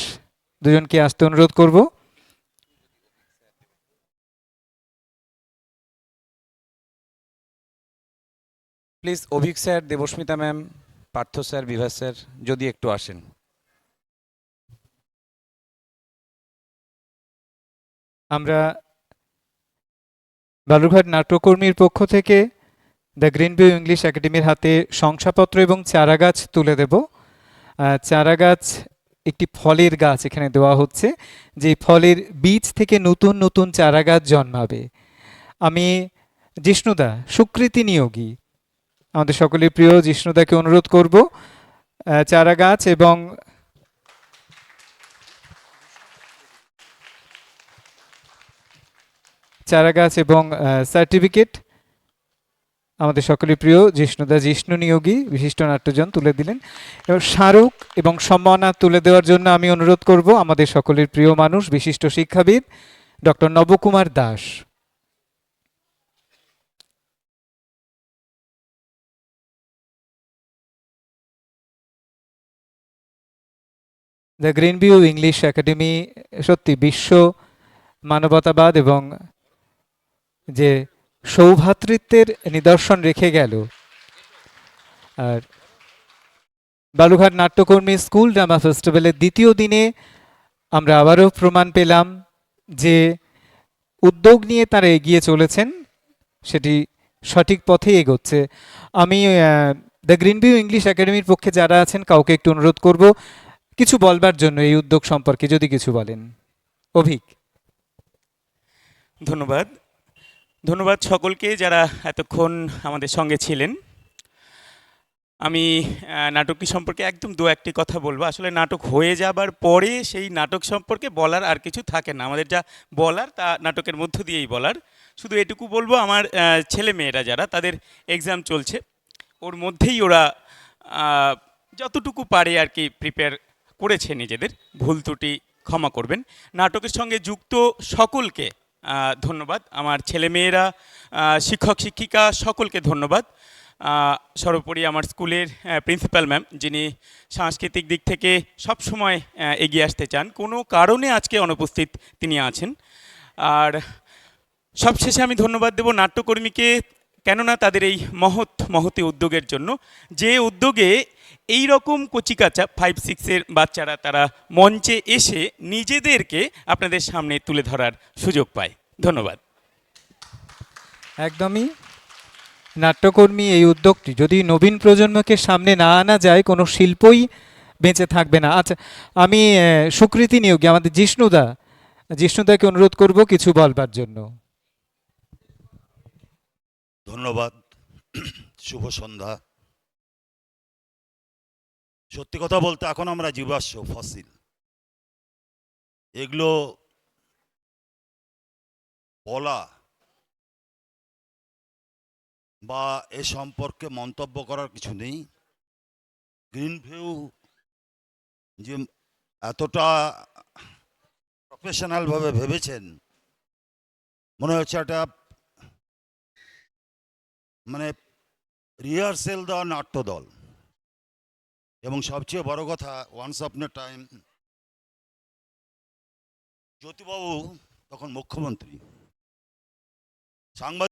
দুজনকে আসতে অনুরোধ করব। Please Abhik sir, Debasmita ma'am, Partha sir, Bibhas sir যদি একটু আসেন। আমরা বালুরঘাট নাট্যকর্মীর পক্ষ থেকে দ্য গ্রিন ভিউ ইংলিশ একাডেমির হাতে শংসাপত্র এবং চারাগাছ তুলে দেব। চারাগাছ একটি ফলের গাছ এখানে দেওয়া হচ্ছে, যে ফলের বীজ থেকে নতুন নতুন চারাগাছ জন্মাবে। আমি জিষ্ণুদা, সুকৃতি নিয়োগী, আমাদের সকলের প্রিয় জিষ্ণুদাকে অনুরোধ করব চারাগাছ এবং সার্টিফিকেট আমাদের সকলের প্রিয় জিষ্ণু নিয়োগী বিশিষ্ট নাট্যজন তুলে দিলেন। এবং স্মারক এবং সম্মাননা তুলে দেওয়ার জন্য আমি অনুরোধ করব আমাদের সকলের প্রিয় মানুষ, বিশিষ্ট শিক্ষাবিদ doctor Nabakumar Das. The Green View English academy সত্যি বিশ্ব মানবতাবাদ এবং যে সৌভ্রাতৃত্বের নিদর্শন রেখে গেল, আর বালুঘাট নাট্যকর্মী স্কুল ড্রামা ফেস্টিভ্যালের দ্বিতীয় দিনে আমরা আবারও প্রমাণ পেলাম যে উদ্যোগ নিয়ে তারা এগিয়ে চলেছেন, সেটি সঠিক পথেই এগোচ্ছে। আমি দ্য গ্রিন ভিউ ইংলিশ একাডেমির পক্ষে যারা আছেন কাউকে একটু অনুরোধ করব কিছু বলবার জন্য এই উদ্যোগ সম্পর্কে, যদি কিছু বলেন। অভিক। ধন্যবাদ। ধন্যবাদ সকলকে যারা এতক্ষণ আমাদের সঙ্গে ছিলেন। আমি নাটকটি সম্পর্কে একদম দু একটি কথা বলবো। আসলে নাটক হয়ে যাবার পরে সেই নাটক সম্পর্কে বলার আর কিছু থাকে না, আমাদের যা বলার তা নাটকের মধ্য দিয়েই বলার। শুধু এটুকু বলবো, আমার ছেলে মেয়েরা যারা, তাদের এক্সাম চলছে, ওর মধ্যেই ওরা যতটুকু পারে আর কি প্রিপেয়ার করেছে নিজেদের। ভুল ত্রুটি ক্ষমা করবেন। নাটকের সঙ্গে যুক্ত সকলকে ধন্যবাদ। আমার ছেলেমেয়েরা, শিক্ষক শিক্ষিকা সকলকে ধন্যবাদ। সর্বোপরি আমার স্কুলের প্রিন্সিপাল ম্যাম, যিনি সাংস্কৃতিক দিক থেকে সব সময় এগিয়ে আসতে চান, কোনো কারণে আজকে অনুপস্থিত তিনি আছেন। আর সবশেষে আমি ধন্যবাদ দেব নাট্যকর্মীকে, কেননা তাদের এই মহতি উদ্যোগের জন্য, যে উদ্যোগে এই রকম কচিকাচা 5-6-এর বাচ্চারা তারা মঞ্চে এসে নিজেদেরকে আপনাদের সামনে তুলে ধরার সুযোগ পায়। ধন্যবাদ। একদমই। নাট্যকর্মী এই উদ্যোগটি যদি নবীন প্রজন্মকে সামনে না আনা যায়, কোনো শিল্পই বেঁচে থাকবে না। আচ্ছা, আমি স্বীকৃতি নিয়োগী আমাদের জিষ্ণুদাকে অনুরোধ করব কিছু বলবার জন্য। ধন্যবাদ। শুভ সন্ধ্যা। সত্যি কথা বলতে এখন আমরা জীবাশ্ম, ফসিল, এগুলো বলা বা এ সম্পর্কে মন্তব্য করার কিছু নেই। গ্রিন ভিউ যে এতটা প্রফেশনালভাবে ভেবেছেন, মনে হচ্ছে একটা মানে রিহার্সেল দেওয়া নাট্যদল। এবং সবচেয়ে বড় কথা, ওয়ান্স আপন এ টাইম জ্যোতিবাবু তখন মুখ্যমন্ত্রী, সাংবাদিক